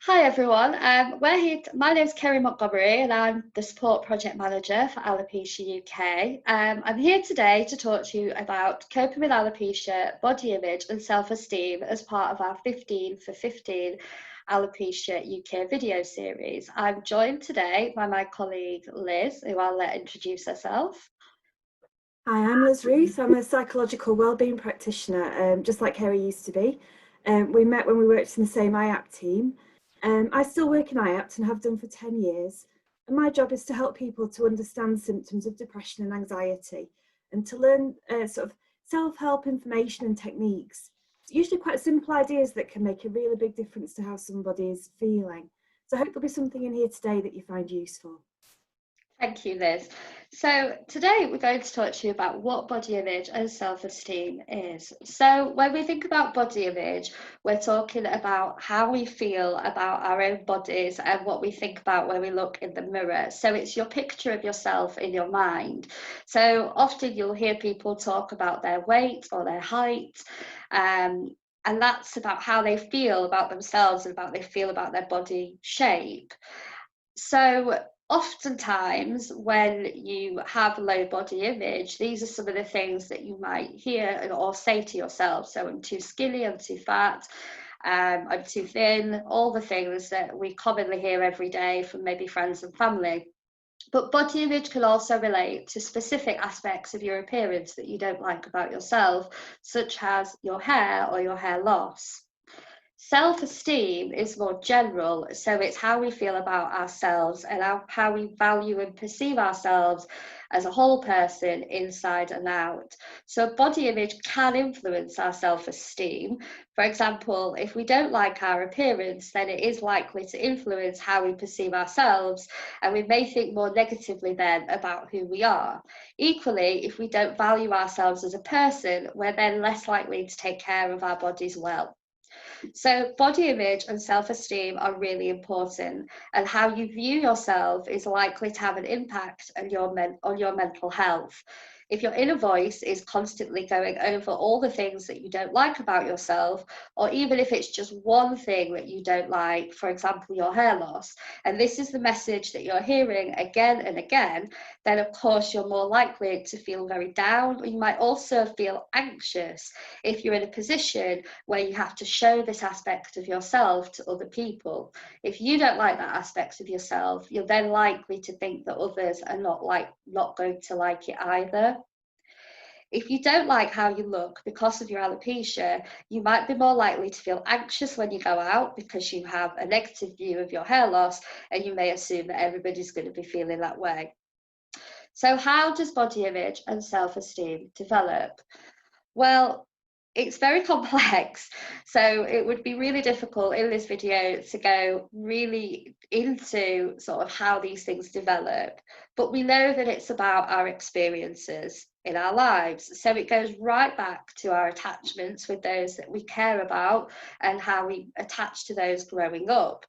Hi everyone, we're here. My name's Kerry Montgomery and I'm the Support Project Manager for Alopecia UK. I'm here today to talk to you about coping with alopecia, body image and self-esteem as part of our 15 for 15 Alopecia UK video series. I'm joined today by my colleague Liz, who I'll let introduce herself. Hi, I'm Liz Ruth. I'm a Psychological Wellbeing Practitioner, just like Kerry used to be. We met when we worked in the same IAPT team. I still work in IAPT and have done for 10 years. And my job is to help people to understand symptoms of depression and anxiety and to learn sort of self-help information and techniques. It's usually quite simple ideas that can make a really big difference to how somebody is feeling. So I hope there'll be something in here today that you find useful. Thank you, Liz. So today we're going to talk to you about what body image and self-esteem is. So when we think about body image, we're talking about how we feel about our own bodies and what we think about when we look in the mirror. So it's your picture of yourself in your mind. So often you'll hear people talk about their weight or their height, and that's about how they feel about themselves and about they feel about their body shape. So oftentimes when you have low body image, these are some of the things that you might hear or say to yourself. So I'm too skinny, I'm too fat, I'm too thin, all the things that we commonly hear every day from maybe friends and family. But body image can also relate to specific aspects of your appearance that you don't like about yourself, such as your hair or your hair loss. Self-esteem is more general, so it's how we feel about ourselves and how we value and perceive ourselves as a whole person inside and out. So body image can influence our self-esteem. For example, if we don't like our appearance, then it is likely to influence how we perceive ourselves, and we may think more negatively then about who we are. Equally, if we don't value ourselves as a person, we're then less likely to take care of our bodies well. So body image and self-esteem are really important, and how you view yourself is likely to have an impact on your mental health. If your inner voice is constantly going over all the things that you don't like about yourself, or even if it's just one thing that you don't like, for example, your hair loss, and this is the message that you're hearing again and again, then of course you're more likely to feel very down. You might also feel anxious if you're in a position where you have to show this aspect of yourself to other people. If you don't like that aspect of yourself, you're then likely to think that others are not going to like it either. If you don't like how you look because of your alopecia, you might be more likely to feel anxious when you go out because you have a negative view of your hair loss, and you may assume that everybody's going to be feeling that way. So how does body image and self-esteem develop? Well, it's very complex, so it would be really difficult in this video to go really into sort of how these things develop, but we know that it's about our experiences in our lives. So it goes right back to our attachments with those that we care about and how we attach to those growing up.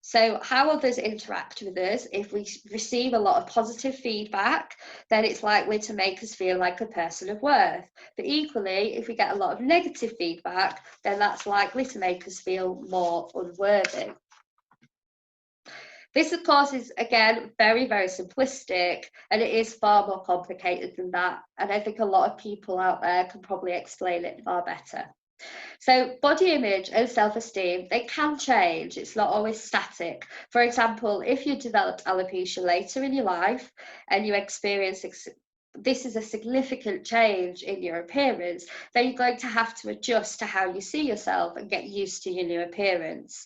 So how others interact with us, if we receive a lot of positive feedback, then it's likely to make us feel like a person of worth. But equally, if we get a lot of negative feedback, then that's likely to make us feel more unworthy. This, of course, is, again, very, very simplistic, and it is far more complicated than that. And I think a lot of people out there can probably explain it far better. So body image and self-esteem, they can change. It's not always static. For example, if you developed alopecia later in your life and you experience this is a significant change in your appearance, then you're going to have to adjust to how you see yourself and get used to your new appearance.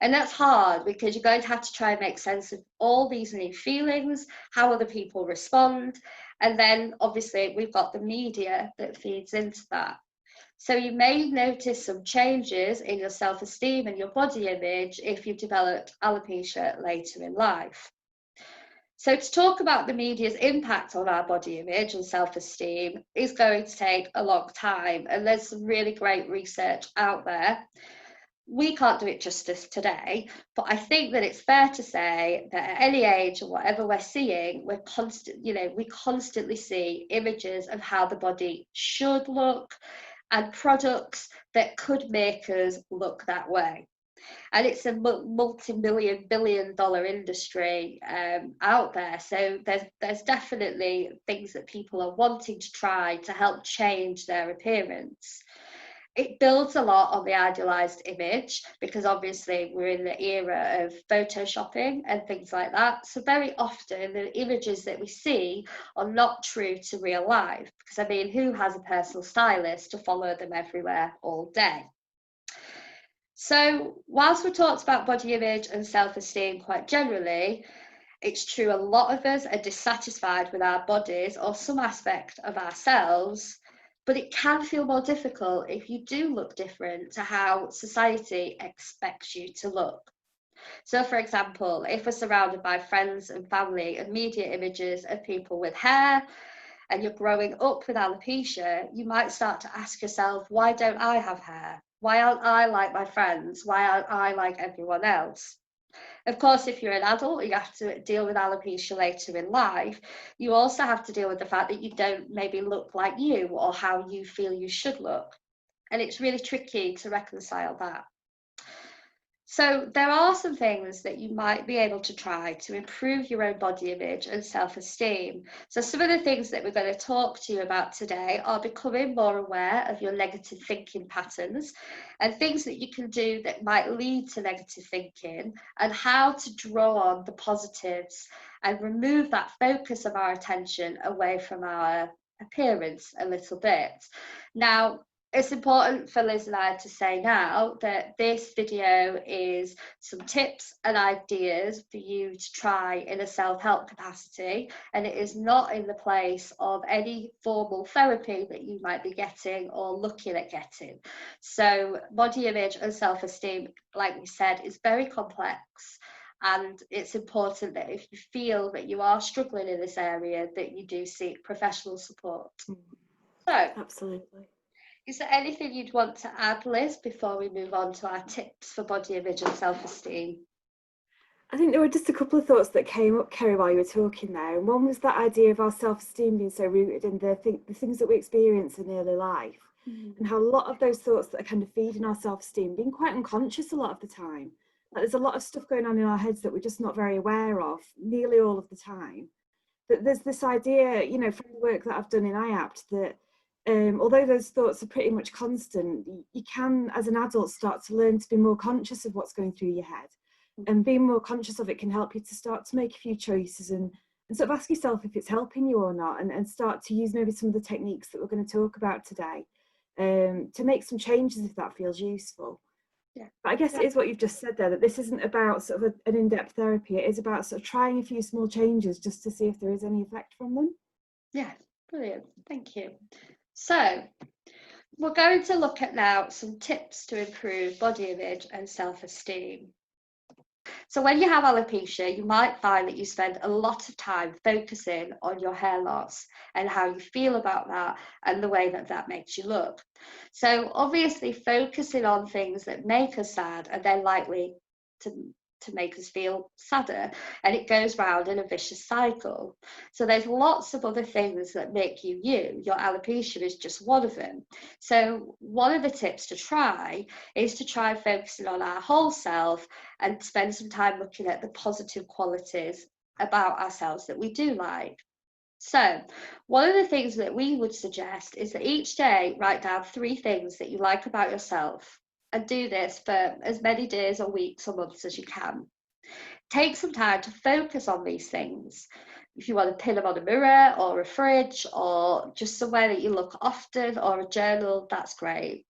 And that's hard because you're going to have to try and make sense of all these new feelings, how other people respond. And then obviously we've got the media that feeds into that. So you may notice some changes in your self-esteem and your body image if you've developed alopecia later in life. So to talk about the media's impact on our body image and self-esteem is going to take a long time, and there's some really great research out there. We can't do it justice today, but I think that it's fair to say that at any age or whatever we're seeing, we constantly see images of how the body should look and products that could make us look that way. And it's a multi-million, billion-dollar industry out there. So there's definitely things that people are wanting to try to help change their appearance. It builds a lot on the idealized image because obviously we're in the era of photoshopping and things like that. So very often the images that we see are not true to real life, because I mean, who has a personal stylist to follow them everywhere all day? So whilst we talked about body image and self-esteem quite generally, it's true a lot of us are dissatisfied with our bodies or some aspect of ourselves, but it can feel more difficult if you do look different to how society expects you to look. So for example, if we're surrounded by friends and family and media images of people with hair, and you're growing up with alopecia, you might start to ask yourself, why don't I have hair? Why aren't I like my friends? Why aren't I like everyone else? Of course, if you're an adult, you have to deal with alopecia later in life. You also have to deal with the fact that you don't maybe look like you or how you feel you should look. And it's really tricky to reconcile that. So there are some things that you might be able to try to improve your own body image and self-esteem. So some of the things that we're going to talk to you about today are becoming more aware of your negative thinking patterns and things that you can do that might lead to negative thinking, and how to draw on the positives and remove that focus of our attention away from our appearance a little bit. Now, it's important for Liz and I to say now that this video is some tips and ideas for you to try in a self-help capacity, and it is not in the place of any formal therapy that you might be getting or looking at getting. So body image and self-esteem, like we said, is very complex, and it's important that if you feel that you are struggling in this area, that you do seek professional support. So Absolutely. is there anything you'd want to add, Liz, before we move on to our tips for body image and self-esteem? I think there were just a couple of thoughts that came up, Kerry, while you were talking there. And one was that idea of our self-esteem being so rooted in the things that we experience in early life, and how a lot of those thoughts that are kind of feeding our self-esteem, being quite unconscious a lot of the time. Like there's a lot of stuff going on in our heads that we're just not very aware of, nearly all of the time. But there's this idea, you know, from the work that I've done in IAPT, that although those thoughts are pretty much constant, you can, as an adult, start to learn to be more conscious of what's going through your head. And being more conscious of it can help you to start to make a few choices and sort of ask yourself if it's helping you or not, and start to use maybe some of the techniques that we're going to talk about today to make some changes if that feels useful. Yeah. But I guess it is what you've just said there, that this isn't about sort of an in-depth therapy. It is about sort of trying a few small changes just to see if there is any effect from them. Yeah, brilliant. Thank you. So we're going to look at now some tips to improve body image and self-esteem. So when you have alopecia, you might find that you spend a lot of time focusing on your hair loss and how you feel about that and the way that that makes you look. So obviously focusing on things that make us sad are then likely to make us feel sadder, and it goes round in a vicious cycle. So there's lots of other things that make you you. Your alopecia is just one of them. So one of the tips to try is to try focusing on our whole self and spend some time looking at the positive qualities about ourselves that we do like. So one of the things that we would suggest is that each day write down 3 things that you like about yourself, and do this for as many days or weeks or months as you can. Take some time to focus on these things. If you want to pin them on a mirror or a fridge or just somewhere that you look often, or a journal, that's great.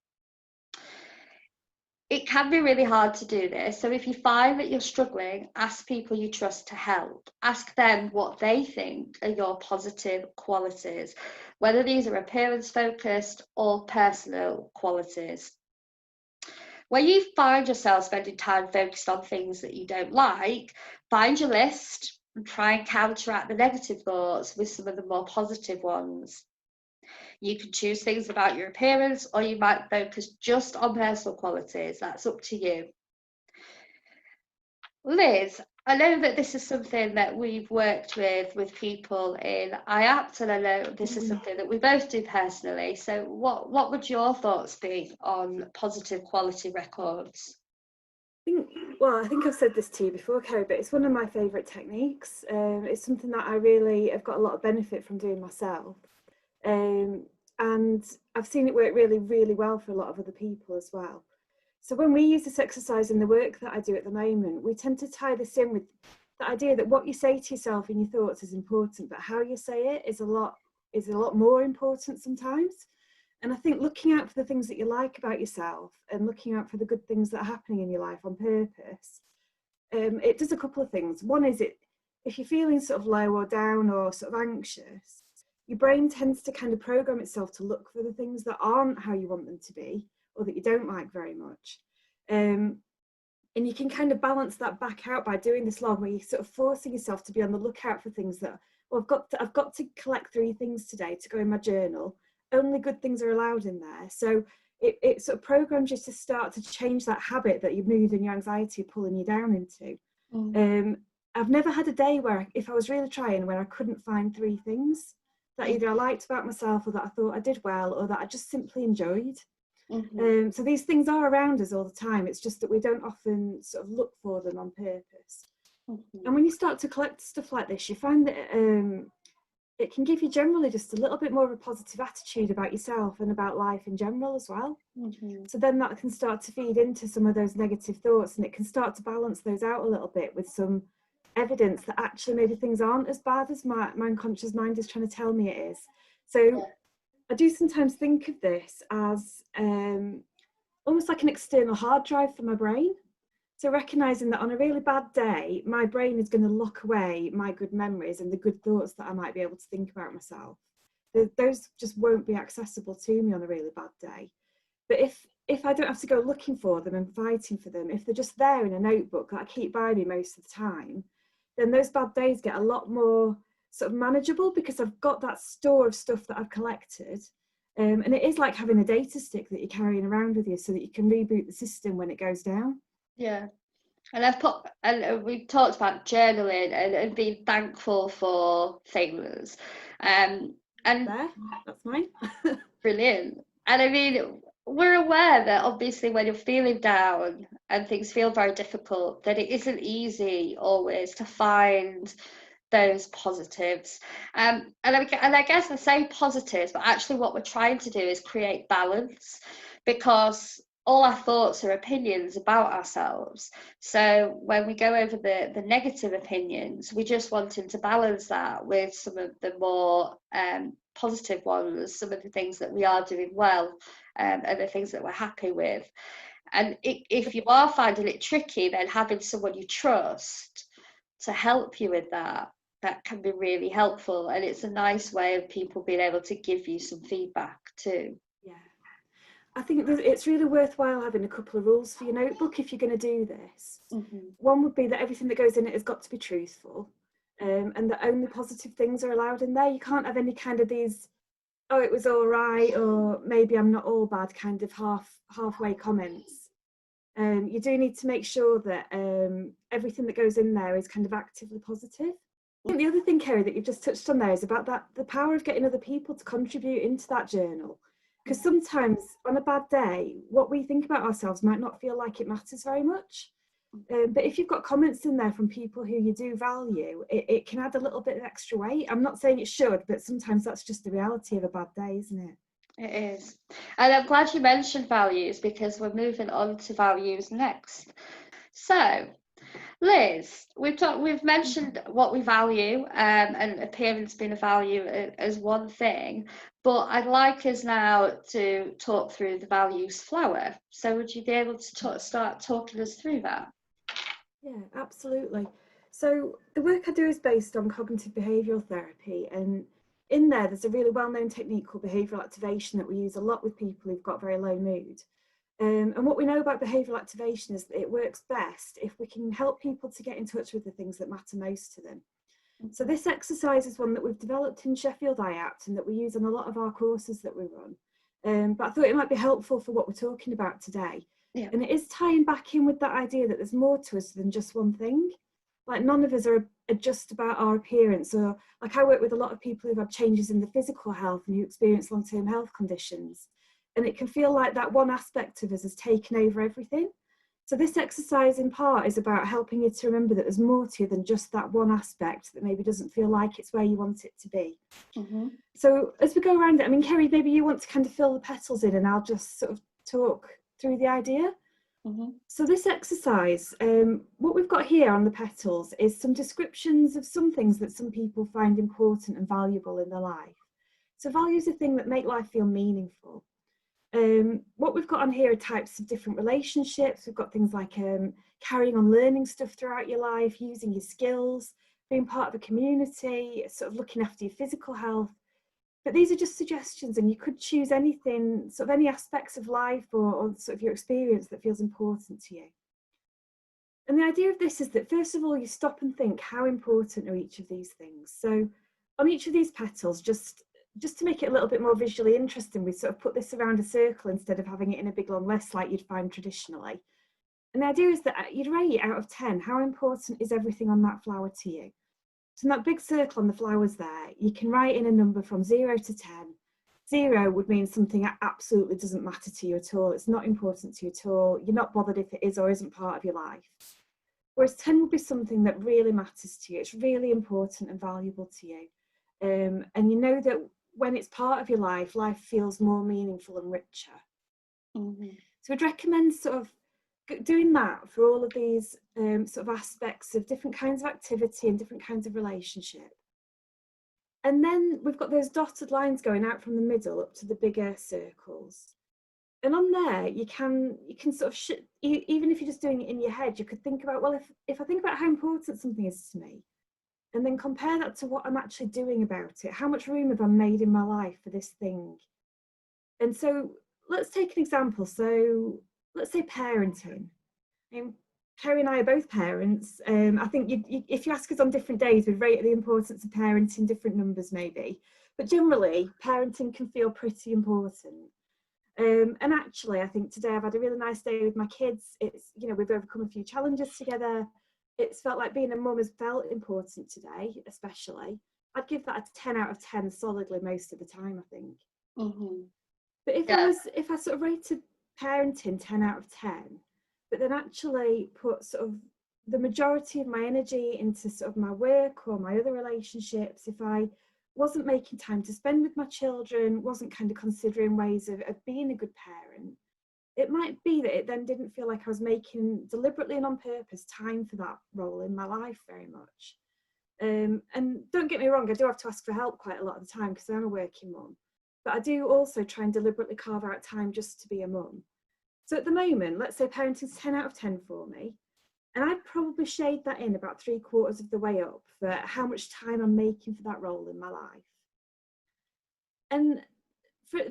It can be really hard to do this, so if you find that you're struggling, ask people you trust to help. Ask them what they think are your positive qualities, whether these are appearance focused or personal qualities. When you find yourself spending time focused on things that you don't like, find your list and try and counteract the negative thoughts with some of the more positive ones. You can choose things about your appearance, or you might focus just on personal qualities. That's up to you. Liz, I know that this is something that we've worked with people in IAPT, and I know this is something that we both do personally. So what would your thoughts be on positive quality records? Well, I think I've said this to you before, Kerry, but it's one of my favourite techniques. It's something that I really have got a lot of benefit from doing myself. And I've seen it work really, really well for a lot of other people as well. So when we use this exercise in the work that I do at the moment, we tend to tie this in with the idea that what you say to yourself in your thoughts is important, but how you say it is a lot more important sometimes. And I think looking out for the things that you like about yourself and looking out for the good things that are happening in your life on purpose, it does a couple of things. One is, if you're feeling sort of low or down or sort of anxious, your brain tends to kind of program itself to look for the things that aren't how you want them to be, or that you don't like very much. And you can kind of balance that back out by doing this log, where you're sort of forcing yourself to be on the lookout for things that, well, I've got to collect 3 things today to go in my journal. Only good things are allowed in there. So it sort of programs you to start to change that habit that your mood and your anxiety are pulling you down into. I've never had a day where, if I was really trying, where I couldn't find 3 things that either I liked about myself, or that I thought I did well, or that I just simply enjoyed. So these things are around us all the time. It's just that we don't often sort of look for them on purpose. And when you start to collect stuff like this, you find that it can give you generally just a little bit more of a positive attitude about yourself and about life in general as well. So then that can start to feed into some of those negative thoughts, and it can start to balance those out a little bit with some evidence that actually maybe things aren't as bad as my unconscious mind is trying to tell me it is. So I do sometimes think of this as almost like an external hard drive for my brain. So recognizing that on a really bad day, my brain is going to lock away my good memories and the good thoughts that I might be able to think about myself. Those just won't be accessible to me on a really bad day. But if I don't have to go looking for them and fighting for them, if they're just there in a notebook that I keep by me most of the time, then those bad days get a lot more sort of manageable, because I've got that store of stuff that I've collected. And it is like having a data stick that you're carrying around with you, so that you can reboot the system when it goes down. Yeah. And we've talked about journaling and being thankful for things. And there, that's mine. Brilliant. And I mean, we're aware that obviously when you're feeling down and things feel very difficult, that it isn't easy always to find those positives. And I guess I say positives, but actually what we're trying to do is create balance, because all our thoughts are opinions about ourselves. So when we go over the negative opinions, we just wanting to balance that with some of the more positive ones, some of the things that we are doing well, and the things that we're happy with. And if you are finding it tricky, then having someone you trust to help you with that can be really helpful. And it's a nice way of people being able to give you some feedback too. Yeah. I think it's really worthwhile having a couple of rules for your notebook if you're going to do this. One would be that everything that goes in it has got to be truthful, and that only positive things are allowed in there. You can't have any kind of these, oh, it was all right, or maybe I'm not all bad kind of halfway comments. You do need to make sure that everything that goes in there is kind of actively positive. I think the other thing, Kerry, that you've just touched on there is about the power of getting other people to contribute into that journal. Because sometimes on a bad day, what we think about ourselves might not feel like it matters very much. But if you've got comments in there from people who you do value, it can add a little bit of extra weight. I'm not saying it should, but sometimes that's just the reality of a bad day, isn't it? It is. And I'm glad you mentioned values, because we're moving on to values next. So, Liz, we've mentioned what we value, and appearance being a value as one thing, but I'd like us now to talk through the values flower. So would you be able to start talking us through that? Yeah, absolutely. So the work I do is based on cognitive behavioural therapy, and in there's a really well-known technique called behavioural activation that we use a lot with people who've got very low mood. And what we know about behavioural activation is that it works best if we can help people to get in touch with the things that matter most to them. So this exercise is one that we've developed in Sheffield IAPT and that we use on a lot of our courses that we run. But I thought it might be helpful for what we're talking about today. Yeah. And it is tying back in with that idea that there's more to us than just one thing. Like none of us are just about our appearance, or like I work with a lot of people who've had changes in the physical health and who experience long-term health conditions. And it can feel like that one aspect of us has taken over everything. So this exercise in part is about helping you to remember that there's more to you than just that one aspect that maybe doesn't feel like it's where you want it to be. Mm-hmm. So as we go around it, I mean, Kerry, maybe you want to kind of fill the petals in and I'll just sort of talk through the idea. Mm-hmm. So this exercise, what we've got here on the petals is some descriptions of some things that some people find important and valuable in their life. So values are things that make life feel meaningful. What we've got on here are types of different relationships. We've got things like carrying on learning stuff throughout your life, using your skills, being part of a community, sort of looking after your physical health. But these are just suggestions, and you could choose anything, sort of any aspects of life or sort of your experience that feels important to you. And the idea of this is that, first of all, you stop and think, how important are each of these things? So on each of these petals, just to make it a little bit more visually interesting, we sort of put this around a circle instead of having it in a big long list like you'd find traditionally. And the idea is that you'd rate out of 10, how important is everything on that flower to you? So in that big circle on the flowers there, you can write in a number from 0 to 10. 0 would mean something that absolutely doesn't matter to you at all. It's not important to you at all. You're not bothered if it is or isn't part of your life. Whereas 10 would be something that really matters to you. It's really important and valuable to you. And you know that when it's part of your life, life feels more meaningful and richer. Mm-hmm. So I'd recommend sort of doing that for all of these sort of aspects of different kinds of activity and different kinds of relationship. And then we've got those dotted lines going out from the middle up to the bigger circles. And on there, you can sort of, even if you're just doing it in your head, you could think about, well, if I think about how important something is to me, and then compare that to what I'm actually doing about it, how much room have I made in my life for this thing? And so let's take an example. So let's say parenting. Kerry and I are both parents. I think if you ask us on different days, we'd rate the importance of parenting different numbers maybe. But generally, parenting can feel pretty important. And actually, I think today I've had a really nice day with my kids. It's, you know, we've overcome a few challenges together. It's felt like being a mum has felt important today, especially. I'd give that a 10 out of 10 solidly most of the time, I think. Mm-hmm. But if I sort of rated parenting 10 out of 10, but then actually put sort of the majority of my energy into sort of my work or my other relationships, if I wasn't making time to spend with my children, wasn't kind of considering ways of being a good parent, it might be that it then didn't feel like I was making deliberately and on purpose time for that role in my life very much. And don't get me wrong, I do have to ask for help quite a lot of the time because I'm a working mum, but I do also try and deliberately carve out time just to be a mum. So at the moment, let's say parenting's 10 out of 10 for me, and I'd probably shade that in about 3/4 of the way up for how much time I'm making for that role in my life. And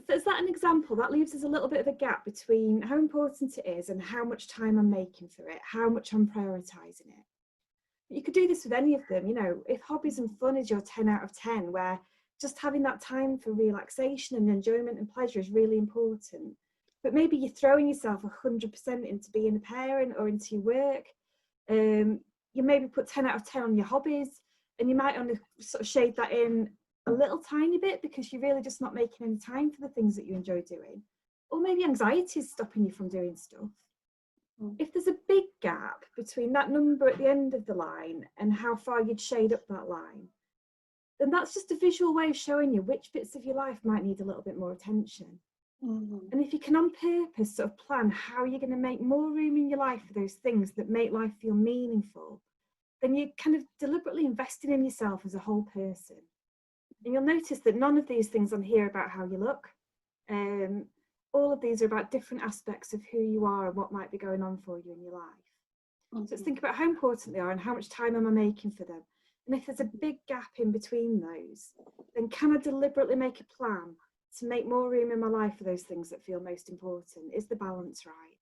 as that an example, that leaves us a little bit of a gap between how important it is and how much time I'm making for it, how much I'm prioritising it. You could do this with any of them, you know, if hobbies and fun is your 10 out of 10, where just having that time for relaxation and enjoyment and pleasure is really important. But maybe you're throwing yourself 100% into being a parent or into your work. You maybe put 10 out of 10 on your hobbies, and you might only sort of shade that in a little tiny bit because you're really just not making any time for the things that you enjoy doing. Or maybe anxiety is stopping you from doing stuff. If there's a big gap between that number at the end of the line and how far you'd shade up that line, then that's just a visual way of showing you which bits of your life might need a little bit more attention. Mm-hmm. And if you can on purpose sort of plan how you're going to make more room in your life for those things that make life feel meaningful, then you're kind of deliberately investing in yourself as a whole person. And you'll notice that none of these things on here are about how you look. All of these are about different aspects of who you are and what might be going on for you in your life. Mm-hmm. So let's think about how important they are and how much time am I making for them. And if there's a big gap in between those, then can I deliberately make a plan to make more room in my life for those things that feel most important? Is the balance right?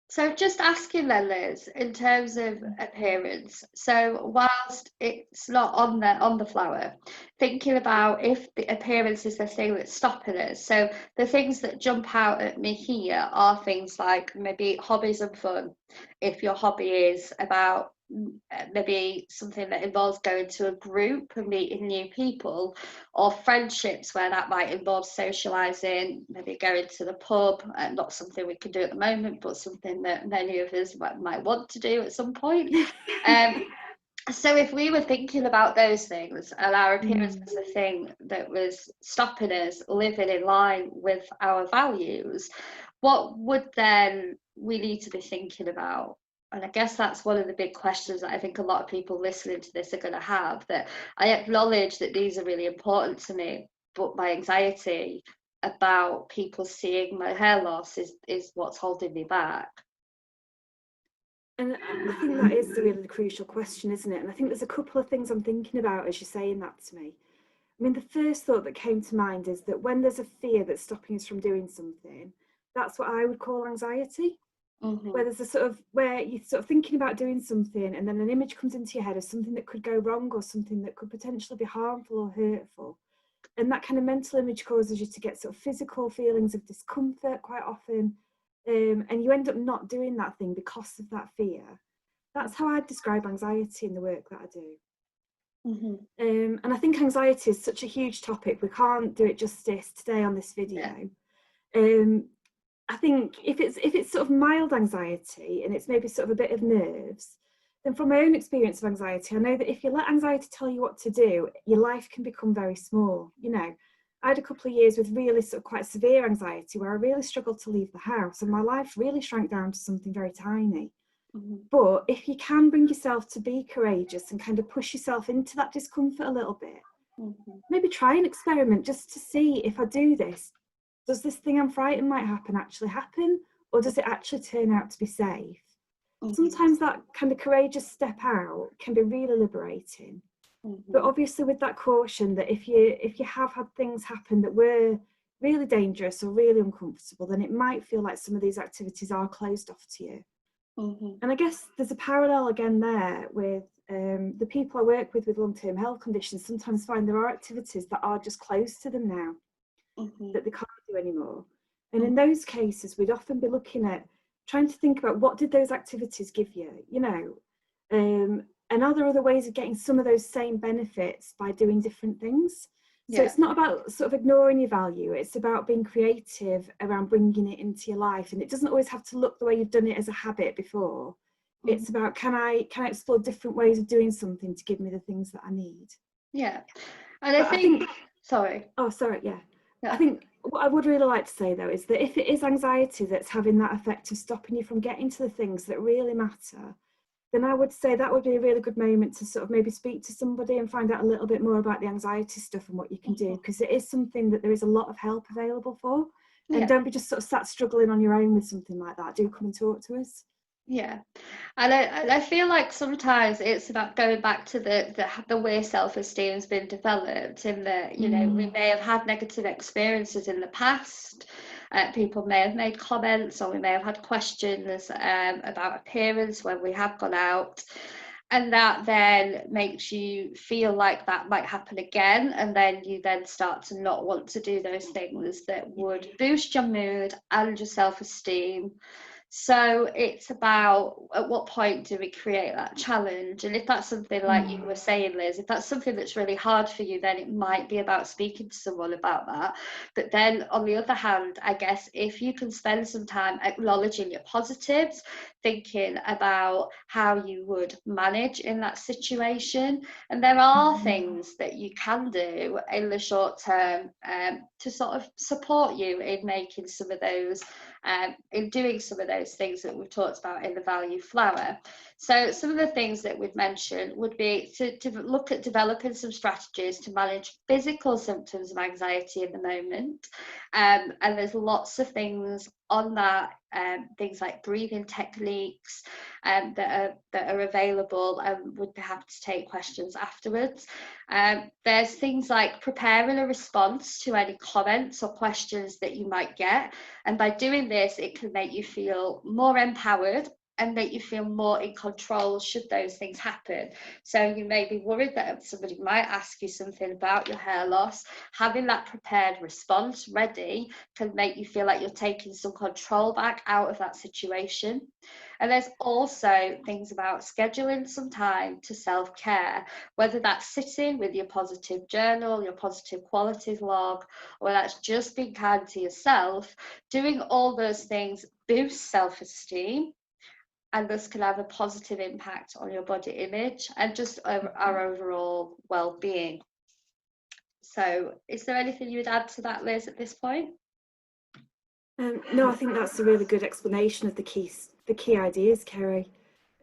So just asking then, Liz, in terms of appearance, so whilst it's not on the flower, thinking about if the appearance is the thing that's stopping us. So the things that jump out at me here are things like maybe hobbies and fun. If your hobby is about maybe something that involves going to a group and meeting new people, or friendships where that might involve socializing, maybe going to the pub, not something we can do at the moment, but something that many of us might want to do at some point. So if we were thinking about those things and our appearance was the thing that was stopping us living in line with our values, what would then we need to be thinking about? And I guess that's one of the big questions that I think a lot of people listening to this are going to have, that I acknowledge that these are really important to me, but my anxiety about people seeing my hair loss is what's holding me back. And I think that is the really crucial question, isn't it? And I think there's a couple of things I'm thinking about as you're saying that to me. I mean, the first thought that came to mind is that when there's a fear that's stopping us from doing something, that's what I would call anxiety. Where there's a sort of, where you're sort of thinking about doing something and then an image comes into your head of something that could go wrong or something that could potentially be harmful or hurtful. And that kind of mental image causes you to get sort of physical feelings of discomfort quite often. And you end up not doing that thing because of that fear. That's how I describe anxiety in the work that I do. And I think anxiety is such a huge topic. We can't do it justice today on this video. I think if it's sort of mild anxiety and it's maybe sort of a bit of nerves, then from my own experience of anxiety, I know that if you let anxiety tell you what to do, your life can become very small. You know, I had a couple of years with really sort of quite severe anxiety where I really struggled to leave the house and my life really shrank down to something very tiny. But if you can bring yourself to be courageous and kind of push yourself into that discomfort a little bit, maybe try an experiment just to see, if I do this, does this thing I'm frightened might happen actually happen, or does it actually turn out to be safe? Sometimes that kind of courageous step out can be really liberating. But obviously with that caution that if you have had things happen that were really dangerous or really uncomfortable, then it might feel like some of these activities are closed off to you. And I guess there's a parallel again there with the people I work with long-term health conditions sometimes find there are activities that are just closed to them now, that they can't do anymore. And in those cases, we'd often be looking at trying to think about what did those activities give you, you know, and are there other ways of getting some of those same benefits by doing different things? So it's not about sort of ignoring your value, it's about being creative around bringing it into your life. And it doesn't always have to look the way you've done it as a habit before. It's about, can I explore different ways of doing something to give me the things that I need? Yeah. And I think sorry. Oh, sorry, yeah. I think what I would really like to say though is that if it is anxiety that's having that effect of stopping you from getting to the things that really matter, then I would say that would be a really good moment to sort of maybe speak to somebody and find out a little bit more about the anxiety stuff and what you can do, because it is something that there is a lot of help available for. And don't be just sort of sat struggling on your own with something like that. Do come and talk to us. Yeah, and I feel like sometimes it's about going back to the way self-esteem has been developed, in that, you know, we may have had negative experiences in the past. People may have made comments, or we may have had questions about appearance when we have gone out, and that then makes you feel like that might happen again, and then you then start to not want to do those things that would boost your mood and your self-esteem. So it's about, at what point do we create that challenge? And if that's something like you were saying, Liz, if that's something that's really hard for you, then it might be about speaking to someone about that. But then on the other hand, I guess if you can spend some time acknowledging your positives, thinking about how you would manage in that situation, and there are things that you can do in the short term to sort of support you in making some of those, in doing some of those things that we've talked about in the value flower. So some of the things that we've mentioned would be to look at developing some strategies to manage physical symptoms of anxiety in the moment. And there's lots of things on that, things like breathing techniques that are available, and would be happy to take questions afterwards. There's things like preparing a response to any comments or questions that you might get, and by doing this it can make you feel more empowered and make you feel more in control should those things happen. So you may be worried that somebody might ask you something about your hair loss. Having that prepared response ready can make you feel like you're taking some control back out of that situation. And there's also things about scheduling some time to self-care, whether that's sitting with your positive journal, your positive qualities log, or that's just being kind to yourself. Doing all those things boosts self-esteem, and this can have a positive impact on your body image and just our overall well-being. So is there anything you would add to that, Liz, at this point? No, I think that's a really good explanation of the key ideas, Kerry.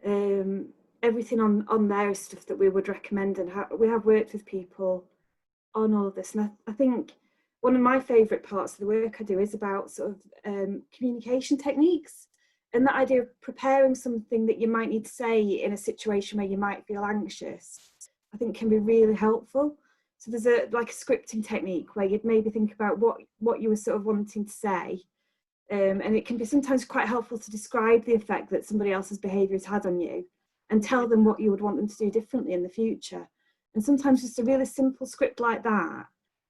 Everything on there is stuff that we would recommend, and we have worked with people on all of this. And I think one of my favourite parts of the work I do is about sort of communication techniques, and that idea of preparing something that you might need to say in a situation where you might feel anxious, I think can be really helpful. So there's a scripting technique where you'd maybe think about what you were sort of wanting to say. And it can be sometimes quite helpful to describe the effect that somebody else's behaviour has had on you and tell them what you would want them to do differently in the future. And sometimes just a really simple script like that,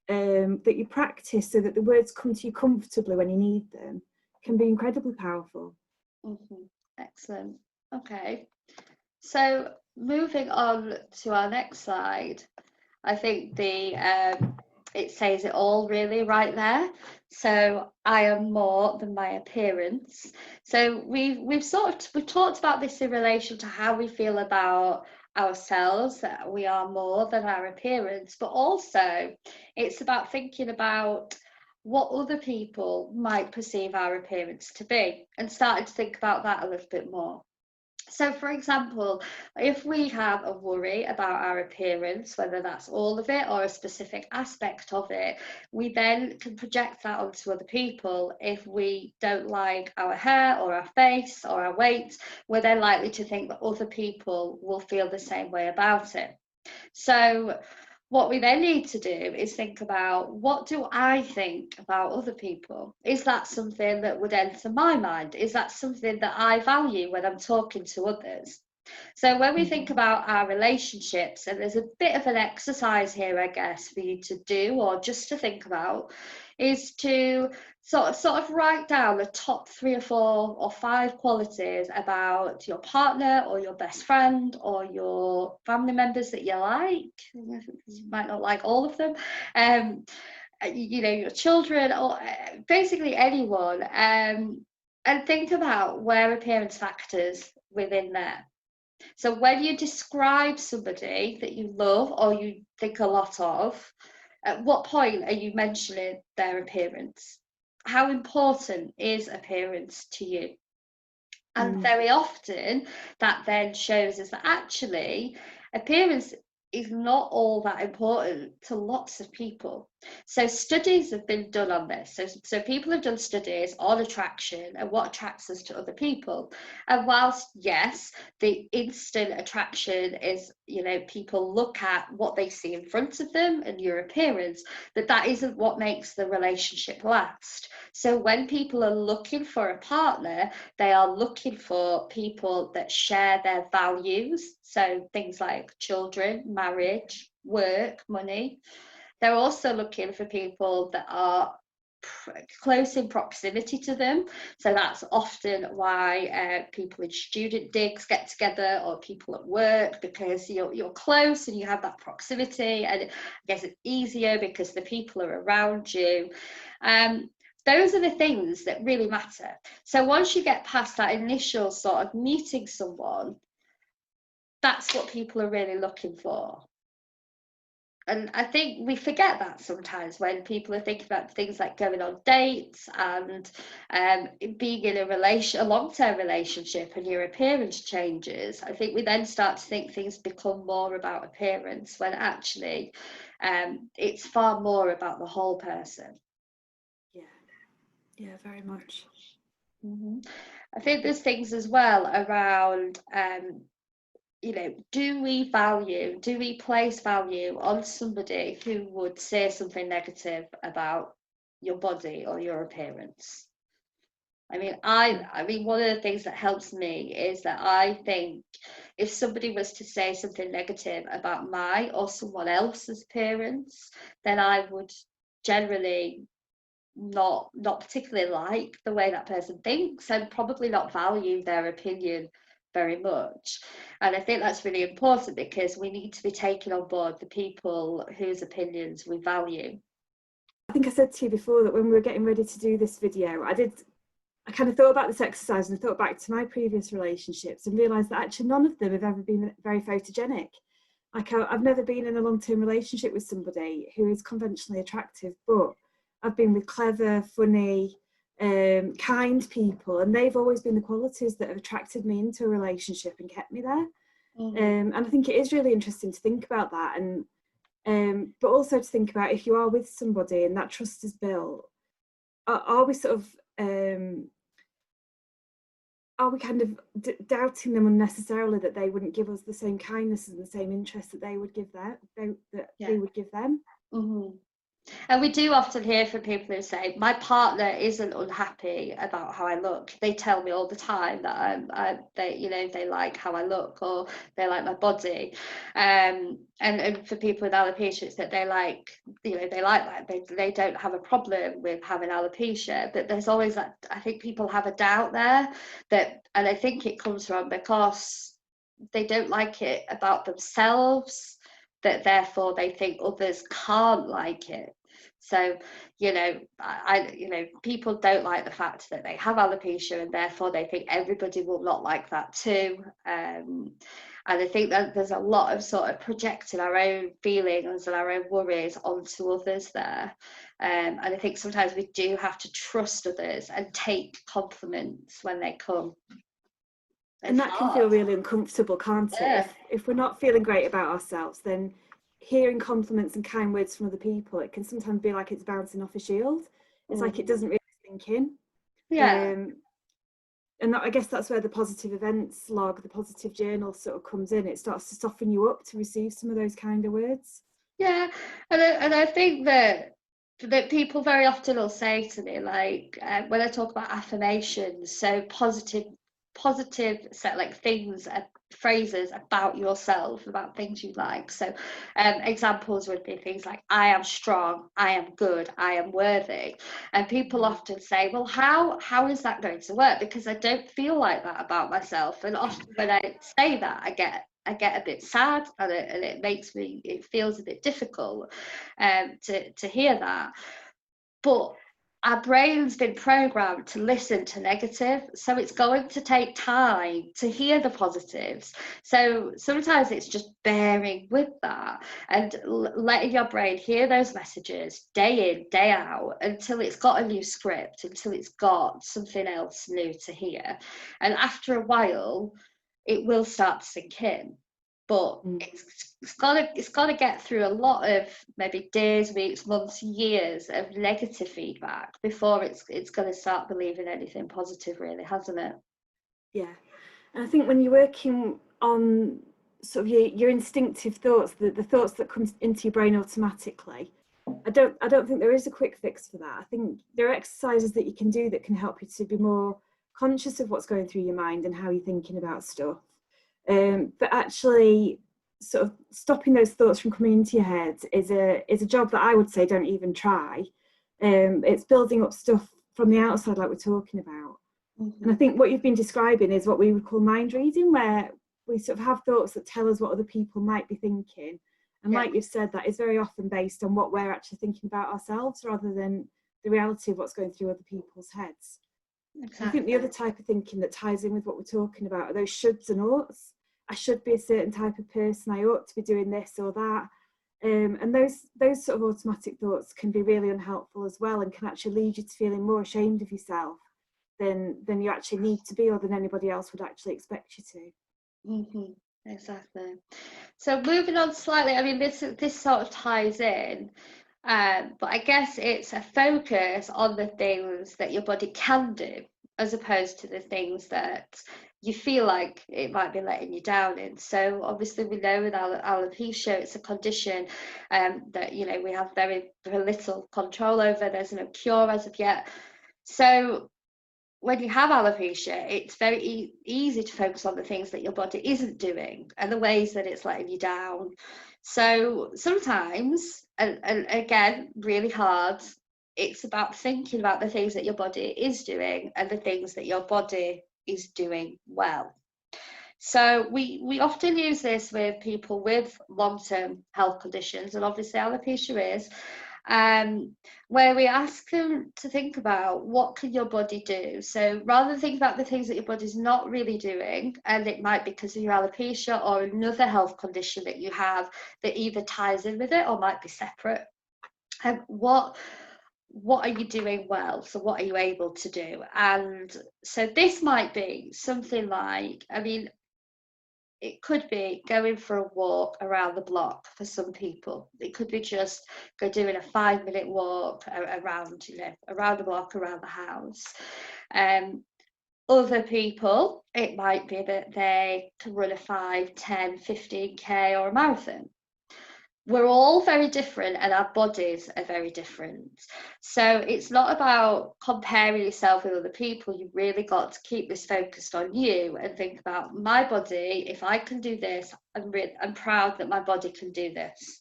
that you practice so that the words come to you comfortably when you need them, can be incredibly powerful. Excellent. Okay. So moving on to our next slide, I think it says it all really right there. So I am more than my appearance. So we've talked about this in relation to how we feel about ourselves, that we are more than our appearance, but also it's about thinking about what other people might perceive our appearance to be, and starting to think about that a little bit more. So, for example, if we have a worry about our appearance, whether that's all of it or a specific aspect of it, we then can project that onto other people. If we don't like our hair or our face or our weight, we're then likely to think that other people will feel the same way about it. So what we then need to do is think about, what do I think about other people? Is that something that would enter my mind? Is that something that I value when I'm talking to others? So when we think about our relationships, and there's a bit of an exercise here, I guess, for you to do or just to think about, is to sort of write down the top 3 or 4 or 5 qualities about your partner or your best friend or your family members that you like. You might not like all of them. You know, your children, or basically anyone, and think about where appearance factors within there. So when you describe somebody that you love or you think a lot of, at what point are you mentioning their appearance? How important is appearance to you? And very often that then shows us that actually appearance is not all that important to lots of people. So studies have been done on this. So people have done studies on attraction and what attracts us to other people. And whilst, yes, the instant attraction is, you know, people look at what they see in front of them and your appearance, that isn't what makes the relationship last. So when people are looking for a partner, they are looking for people that share their values. So things like children, marriage, work, money. They're also looking for people that are close in proximity to them. So that's often why people in student digs get together, or people at work, because you're close and you have that proximity, and I guess it's easier because the people are around you. Those are the things that really matter. So once you get past that initial sort of meeting someone, that's what people are really looking for. And I think we forget that sometimes when people are thinking about things like going on dates and being in a long-term relationship, and your appearance changes. I think we then start to think things become more about appearance, when actually it's far more about the whole person. Yeah, very much. I think there's things as well around, you know, do we place value on somebody who would say something negative about your body or your appearance? I mean, one of the things that helps me is that I think if somebody was to say something negative about my or someone else's appearance, then I would generally not particularly like the way that person thinks and probably not value their opinion very much. And I think that's really important because we need to be taking on board the people whose opinions we value. I think I said to you before that when we were getting ready to do this video, I kind of thought about this exercise and thought back to my previous relationships and realised that actually none of them have ever been very photogenic. Like I've never been in a long-term relationship with somebody who is conventionally attractive, but I've been with clever, funny, kind people, and they've always been the qualities that have attracted me into a relationship and kept me there. And I think it is really interesting to think about that, and but also to think about if you are with somebody and that trust is built, are we sort of are we kind of doubting them unnecessarily that they wouldn't give us the same kindness and the same interest that they would give we would give them? And we do often hear from people who say, my partner isn't unhappy about how I look. They tell me all the time that they like how I look or they like my body. And for people with alopecia, it's that they like that. They don't have a problem with having alopecia, but there's always that, I think people have a doubt there and I think it comes from because they don't like it about themselves, that therefore they think others can't like it. So, people don't like the fact that they have alopecia and therefore they think everybody will not like that too. And I think that there's a lot of sort of projecting our own feelings and our own worries onto others there. And I think sometimes we do have to trust others and take compliments when they come. And that can feel really uncomfortable, can't it? Yeah. If we're not feeling great about ourselves, then hearing compliments and kind words from other people, it can sometimes be like it's bouncing off a shield. It's like it doesn't really sink in. Yeah. And I guess that's where the positive events log, the positive journal sort of comes in. It starts to soften you up to receive some of those kind of words. Yeah, and I think that people very often will say to me, like when I talk about affirmations, so positive set like things, phrases about yourself, about things you like. So examples would be things like, I am strong, I am good, I am worthy. And people often say, well, how is that going to work? Because I don't feel like that about myself. And often when I say that, I get a bit sad, and it feels a bit difficult to hear that. But our brain's been programmed to listen to negative, so it's going to take time to hear the positives. So sometimes it's just bearing with that and letting your brain hear those messages day in, day out, until it's got a new script, until it's got something else new to hear. And after a while, it will start to sink in. But it's got to get through a lot of maybe days, weeks, months, years of negative feedback before it's going to start believing anything positive, really, hasn't it? Yeah, and I think when you're working on sort of your instinctive thoughts, the thoughts that come into your brain automatically, I don't think there is a quick fix for that. I think there are exercises that you can do that can help you to be more conscious of what's going through your mind and how you're thinking about stuff. But actually sort of stopping those thoughts from coming into your head is a job that I would say don't even try. It's building up stuff from the outside like we're talking about. And I think what you've been describing is what we would call mind reading, where we sort of have thoughts that tell us what other people might be thinking. And like you've said, that is very often based on what we're actually thinking about ourselves rather than the reality of what's going through other people's heads. Exactly. I think the other type of thinking that ties in with what we're talking about are those shoulds and oughts. I should be a certain type of person, I ought to be doing this or that. And those sort of automatic thoughts can be really unhelpful as well, and can actually lead you to feeling more ashamed of yourself than you actually need to be, or than anybody else would actually expect you to. Exactly. So moving on slightly, I mean, this sort of ties in, but I guess it's a focus on the things that your body can do, as opposed to the things that you feel like it might be letting you down in. So obviously we know with alopecia, it's a condition that we have very, very little control over. There's no cure as of yet. So when you have alopecia, it's very easy to focus on the things that your body isn't doing and the ways that it's letting you down. So sometimes, and again, really hard, it's about thinking about the things that your body is doing and the things that your body is doing well. So we often use this with people with long-term health conditions, and obviously alopecia is, where we ask them to think about what can your body do. So rather than think about the things that your body's not really doing, and it might be because of your alopecia or another health condition that you have that either ties in with it or might be separate, what are you doing well? So what are you able to do? And so this might be something like, I mean, it could be going for a walk around the block for some people. It could be just doing a 5-minute walk around, around the block, around the house. Other people, it might be that they can run a 5, 10, 15K or a marathon. We're all very different and our bodies are very different. So it's not about comparing yourself with other people. You've really got to keep this focused on you and think about my body. If I can do this, I'm proud that my body can do this.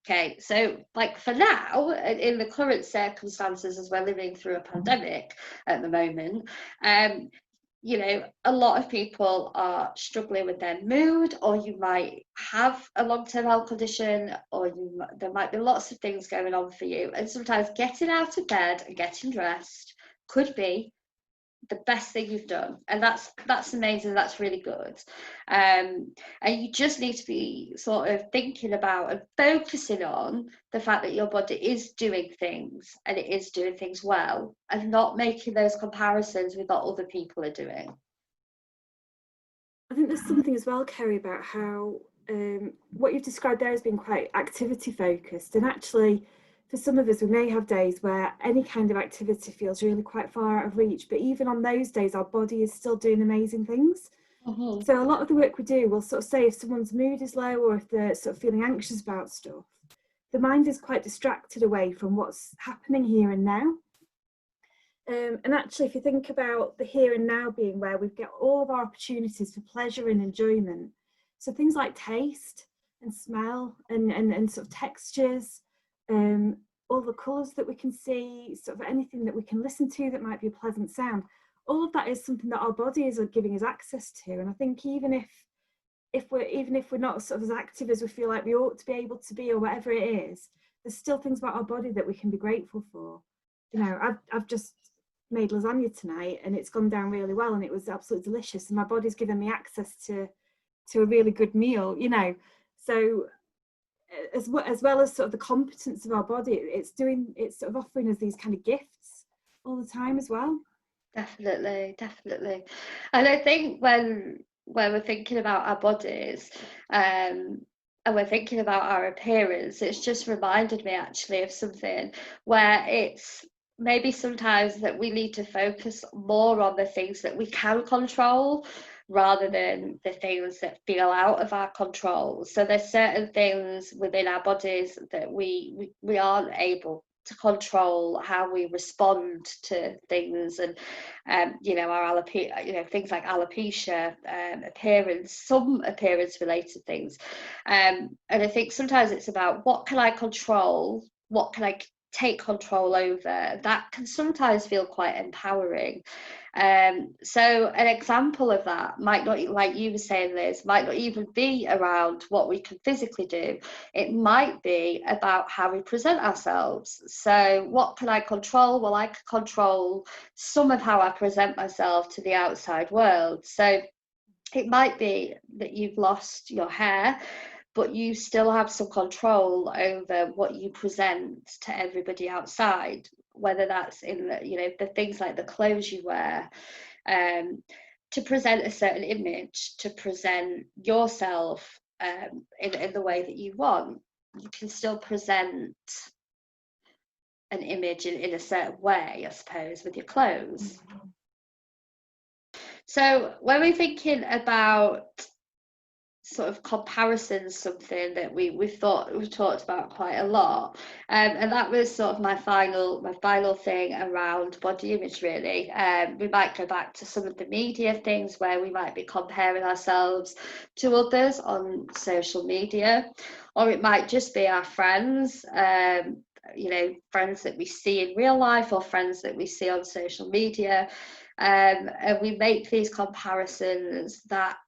Okay, so like for now, in the current circumstances as we're living through a pandemic at the moment, a lot of people are struggling with their mood, or you might have a long-term health condition, or there might be lots of things going on for you. And sometimes getting out of bed and getting dressed could be the best thing you've done, and that's amazing. That's really good. And you just need to be sort of thinking about and focusing on the fact that your body is doing things and it is doing things well, and not making those comparisons with what other people are doing. I think there's something as well, Kerry, about how what you've described there has been quite activity focused, and actually for some of us, we may have days where any kind of activity feels really quite far out of reach, but even on those days, our body is still doing amazing things. Mm-hmm. So a lot of the work we do will sort of say if someone's mood is low or if they're sort of feeling anxious about stuff, the mind is quite distracted away from what's happening here and now. And actually, if you think about the here and now being where we've got all of our opportunities for pleasure and enjoyment, so things like taste and smell and sort of textures, all the colours that we can see, sort of anything that we can listen to that might be a pleasant sound, all of that is something that our bodies are giving us access to. And I think even if we're not sort of as active as we feel like we ought to be able to be, or whatever it is, there's still things about our body that we can be grateful for. I've just made lasagna tonight and it's gone down really well and it was absolutely delicious, and my body's given me access to a really good meal, so as well as sort of the competence of our body, it's sort of offering us these kind of gifts all the time as well. Definitely. And I think when we're thinking about our bodies and we're thinking about our appearance, it's just reminded me actually of something where it's maybe sometimes that we need to focus more on the things that we can control rather than the things that feel out of our control. So there's certain things within our bodies that we aren't able to control how we respond to things, and our alopecia, things like alopecia, appearance, some appearance related things, and I think sometimes it's about what can I control, what can I take control over. That can sometimes feel quite empowering. So an example of that might not, like you were saying, Liz, might not even be around what we can physically do. It might be about how we present ourselves. So what can I control? Well, I can control some of how I present myself to the outside world. So it might be that you've lost your hair, but you still have some control over what you present to everybody outside, whether that's in the things like the clothes you wear, to present a certain image, to present yourself in the way that you want. You can still present an image in a certain way, I suppose, with your clothes. So when we're thinking about sort of comparison's something that we've talked about quite a lot, and that was sort of my final thing around body image, really. We might go back to some of the media things where we might be comparing ourselves to others on social media, or it might just be our friends, friends that we see in real life or friends that we see on social media, and we make these comparisons that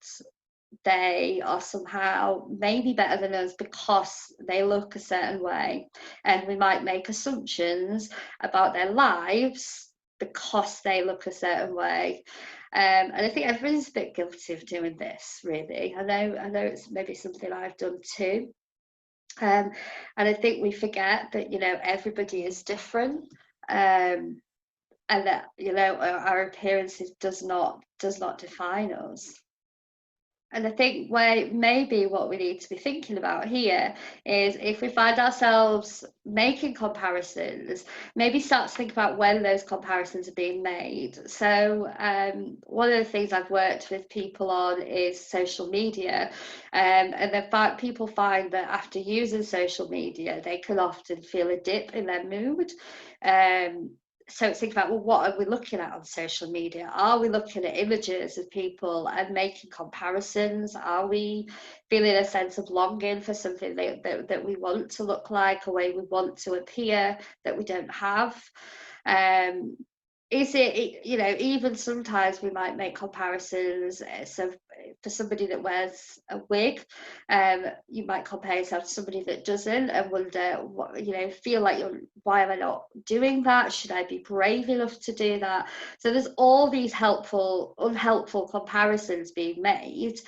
they are somehow maybe better than us because they look a certain way, and we might make assumptions about their lives because they look a certain way. And I think everybody's a bit guilty of doing this, really. I know it's maybe something I've done too. And I think we forget that, everybody is different, and that, our appearances does not define us. And I think where maybe what we need to be thinking about here is, if we find ourselves making comparisons, maybe start to think about when those comparisons are being made. So one of the things I've worked with people on is social media, and then people find that after using social media, they can often feel a dip in their mood. So think about, well, what are we looking at on social media? Are we looking at images of people and making comparisons? Are we feeling a sense of longing for something that we want to look like, a way we want to appear that we don't have? Is it, even sometimes we might make comparisons. So for somebody that wears a wig, you might compare yourself to somebody that doesn't, and wonder, what, feel like, why am I not doing that? Should I be brave enough to do that? So there's all these unhelpful comparisons being made,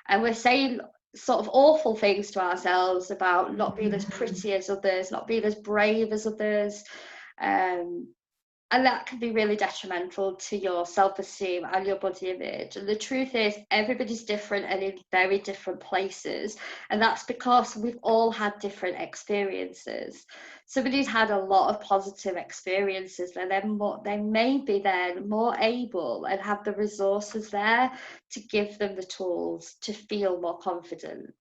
and we're saying sort of awful things to ourselves about not being as pretty as others, not being as brave as others. And that can be really detrimental to your self-esteem and your body image. And the truth is, everybody's different and in very different places. And that's because we've all had different experiences. Somebody's had a lot of positive experiences, and they may be then more able and have the resources there to give them the tools to feel more confident.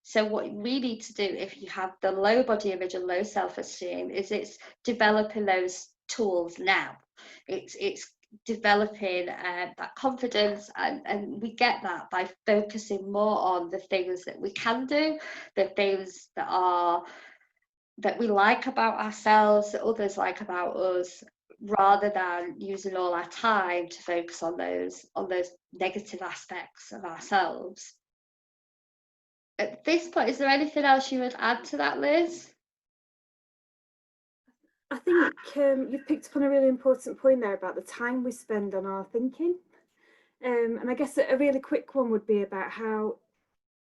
So what we need to do, if you have the low body image and low self-esteem, is it's developing those tools now. It's developing that confidence, and we get that by focusing more on the things that we can do, the things that we like about ourselves, that others like about us, rather than using all our time to focus on those negative aspects of ourselves. At this point, is there anything else you would add to that, Liz? I think you've picked up on a really important point there about the time we spend on our thinking. And I guess a really quick one would be about how,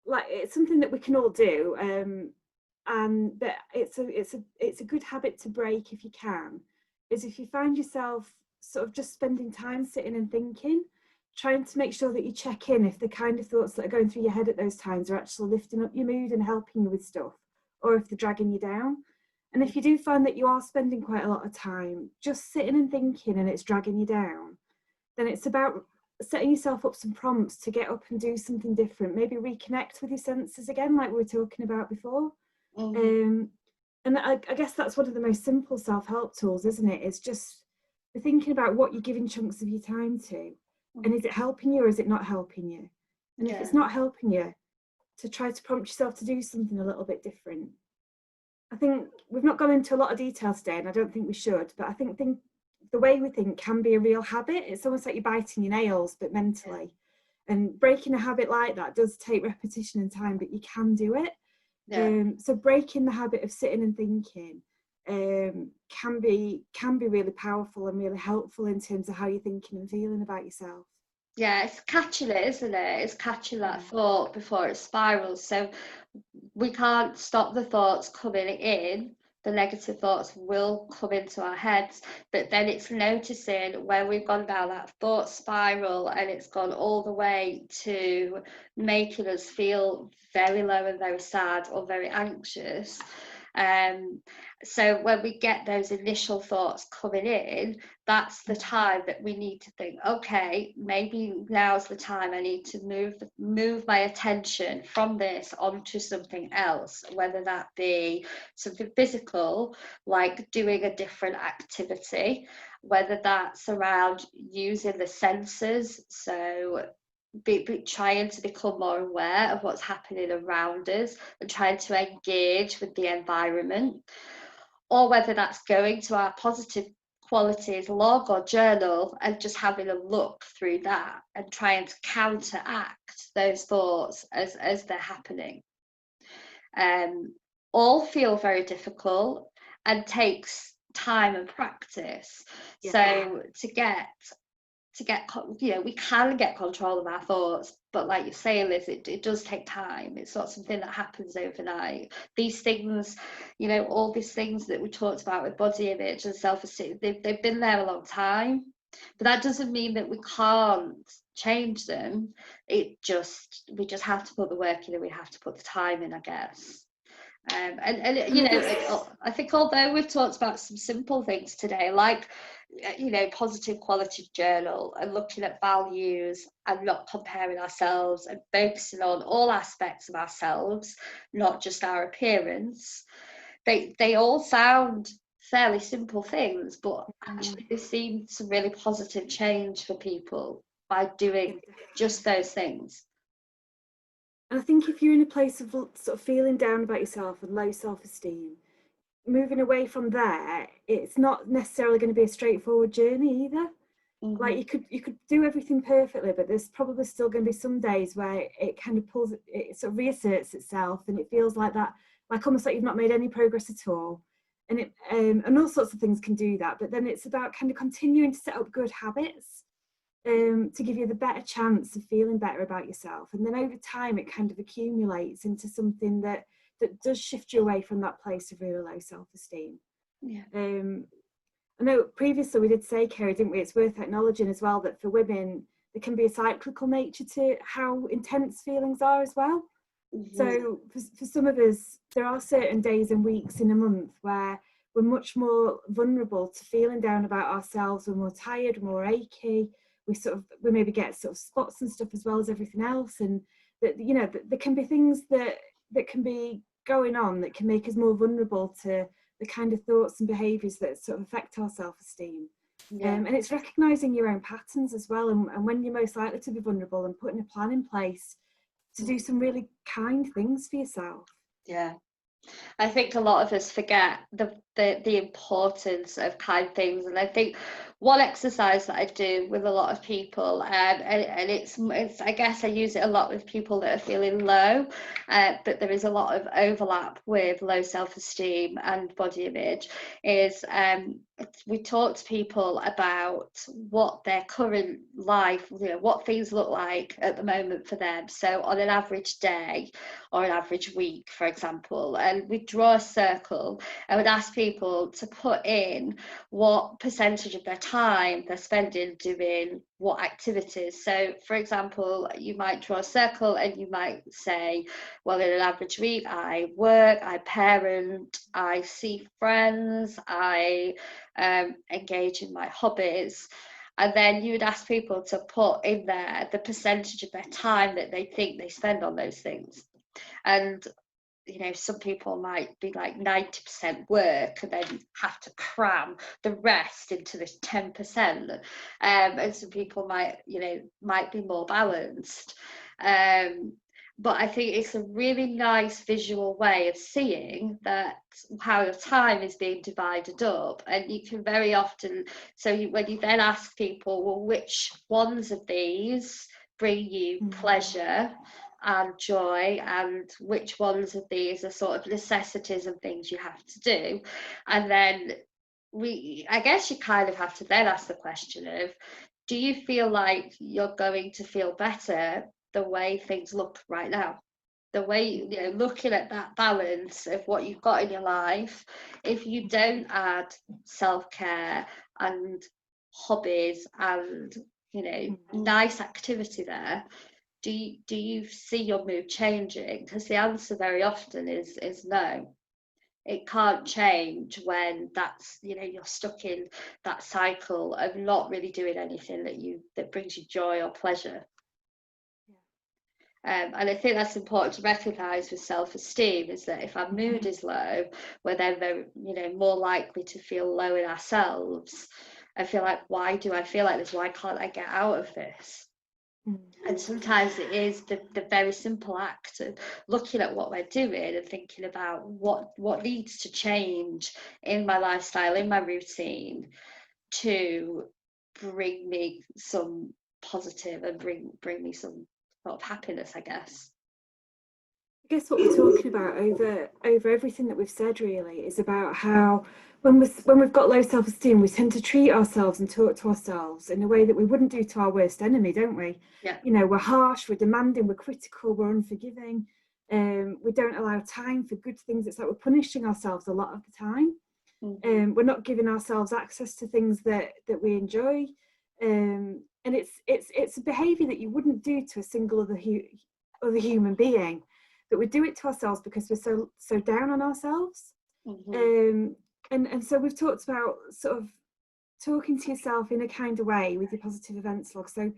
like, it's something that we can all do, and that it's a good habit to break if you can, is if you find yourself sort of just spending time sitting and thinking, trying to make sure that you check in if the kind of thoughts that are going through your head at those times are actually lifting up your mood and helping you with stuff, or if they're dragging you down. And if you do find that you are spending quite a lot of time just sitting and thinking and it's dragging you down, then it's about setting yourself up some prompts to get up and do something different, maybe reconnect with your senses again, like we were talking about before. And I guess that's one of the most simple self-help tools, isn't it? It's just thinking about what you're giving chunks of your time to, and is it helping you or is it not helping you? And if it's not helping you, to try to prompt yourself to do something a little bit different. I think we've not gone into a lot of detail today, and I don't think we should, but I think the way we think can be a real habit. It's almost like you're biting your nails, but mentally. And breaking a habit like that does take repetition and time, but you can do it. So breaking the habit of sitting and thinking can be really powerful and really helpful in terms of how you're thinking and feeling about yourself. Yeah, it's catching it, isn't it? It's catching that thought before it spirals. So we can't stop the thoughts coming in. The negative thoughts will come into our heads, but then it's noticing where we've gone down that thought spiral, and it's gone all the way to making us feel very low and very sad or very anxious. So when we get those initial thoughts coming in, that's the time that we need to think, okay, maybe now's the time I need to move my attention from this onto something else, whether that be something physical, like doing a different activity, whether that's around using the senses, so trying to become more aware of what's happening around us and trying to engage with the environment, or whether that's going to our positive qualities log or journal and just having a look through that and trying to counteract those thoughts as they're happening. All feel very difficult and takes time and practice. Yeah. So to get, we can get control of our thoughts, but like you say, Liz, it does take time. It's not something that happens overnight. These things, all these things that we talked about with body image and self-esteem, they've been there a long time, but that doesn't mean that we can't change them. We just have to put the work in, and we have to put the time in, I guess. I think although we've talked about some simple things today, like positive quality journal and looking at values and not comparing ourselves and focusing on all aspects of ourselves, not just our appearance, they all sound fairly simple things, but actually they seem some really positive change for people by doing just those things. And I think if you're in a place of sort of feeling down about yourself and low self-esteem, moving away from there, it's not necessarily going to be a straightforward journey either. Mm-hmm. Like you could do everything perfectly, but there's probably still going to be some days where it kind of it sort of reasserts itself, and it feels like that, like almost like you've not made any progress at all. And and all sorts of things can do that. But then it's about kind of continuing to set up good habits to give you the better chance of feeling better about yourself. And then over time, it kind of accumulates into something that does shift you away from that place of really low self-esteem. Yeah. I know previously we did say, Kerry, didn't we? It's worth acknowledging as well that for women, there can be a cyclical nature to how intense feelings are as well. Mm-hmm. So for some of us, there are certain days and weeks in a month where we're much more vulnerable to feeling down about ourselves. We're more tired, more achy. We maybe get sort of spots and stuff as well as everything else. And that, there can be things that can be going on that can make us more vulnerable to the kind of thoughts and behaviours that sort of affect our self-esteem. Yeah. And it's recognising your own patterns as well, and when you're most likely to be vulnerable, and putting a plan in place to do some really kind things for yourself. Yeah. I think a lot of us forget the importance of kind things, and I think one exercise that I do with a lot of people, and it's I guess I use it a lot with people that are feeling low, but there is a lot of overlap with low self-esteem and body image, is we talk to people about what their current life, what things look like at the moment for them. So on an average day or an average week, for example, and we draw a circle and would ask people to put in what percentage of their time they're spending doing what activities. So for example, you might draw a circle and you might say, well, in an average week, I work, I parent, I see friends, I engage in my hobbies. And then you would ask people to put in there the percentage of their time that they think they spend on those things. And some people might be like 90% work and then have to cram the rest into this 10%. And some people might be more balanced. But I think it's a really nice visual way of seeing that how your time is being divided up. And you can very often, when you then ask people, well, which ones of these bring you pleasure and joy, and which ones of these are sort of necessities and things you have to do, and then I guess you kind of have to then ask the question of, do you feel like you're going to feel better the way things look right now, the way looking at that balance of what you've got in your life? If you don't add self-care and hobbies and nice activity there, do you see your mood changing? Because the answer very often is no. it can't change when that's, you know, you're stuck in that cycle of not really doing anything that brings you joy or pleasure. And I think that's important to recognise with self-esteem, is that if our mood is low, we're then very, you know, more likely to feel low in ourselves and feel like, why do I feel like this? Why can't I get out of this? And sometimes it is the very simple act of looking at what we're doing and thinking about what needs to change in my lifestyle, in my routine, to bring me some positive and bring me some sort of happiness, I guess. I guess what we're talking about over everything that we've said really is about how when we've got low self-esteem, we tend to treat ourselves and talk to ourselves in a way that we wouldn't do to our worst enemy, don't we? Yeah. You know, we're harsh, we're demanding, we're critical, we're unforgiving. We don't allow time for good things. It's like we're punishing ourselves a lot of the time. We're not giving ourselves access to things that we enjoy. And it's a behaviour that you wouldn't do to a single other human being, but we do it to ourselves because we're so down on ourselves. And so we've talked about sort of talking to yourself in a kind of way with your positive events log. So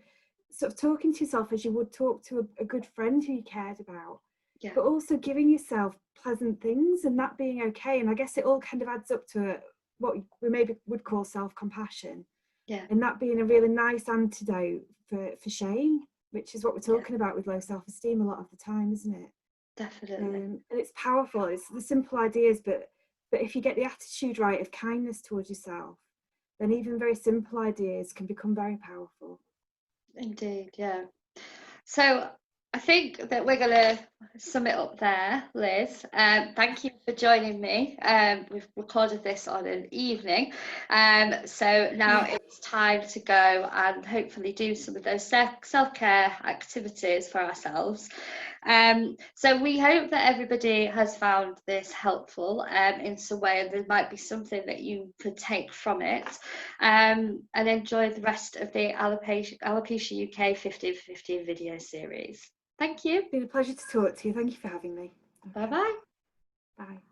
sort of talking to yourself as you would talk to a good friend who you cared about, but also giving yourself pleasant things and that being okay. And I guess it all kind of adds up to what we maybe would call self-compassion. And that being a really nice antidote for shame, which is what we're talking about with low self-esteem a lot of the time, isn't it? Definitely. And it's powerful. It's the simple ideas, but if you get the attitude right of kindness towards yourself, then even very simple ideas can become very powerful. Indeed, yeah. So I think that we're going to sum it up there, Liz. Thank you for joining me. We've recorded this on an evening. So now it's time to go and hopefully do some of those self-care activities for ourselves. So we hope that everybody has found this helpful in some way, and there might be something that you could take from it, and enjoy the rest of the Alopecia UK 15 for 15 video series. Thank you. It's been a pleasure to talk to you. Thank you for having me. Bye-bye. Bye.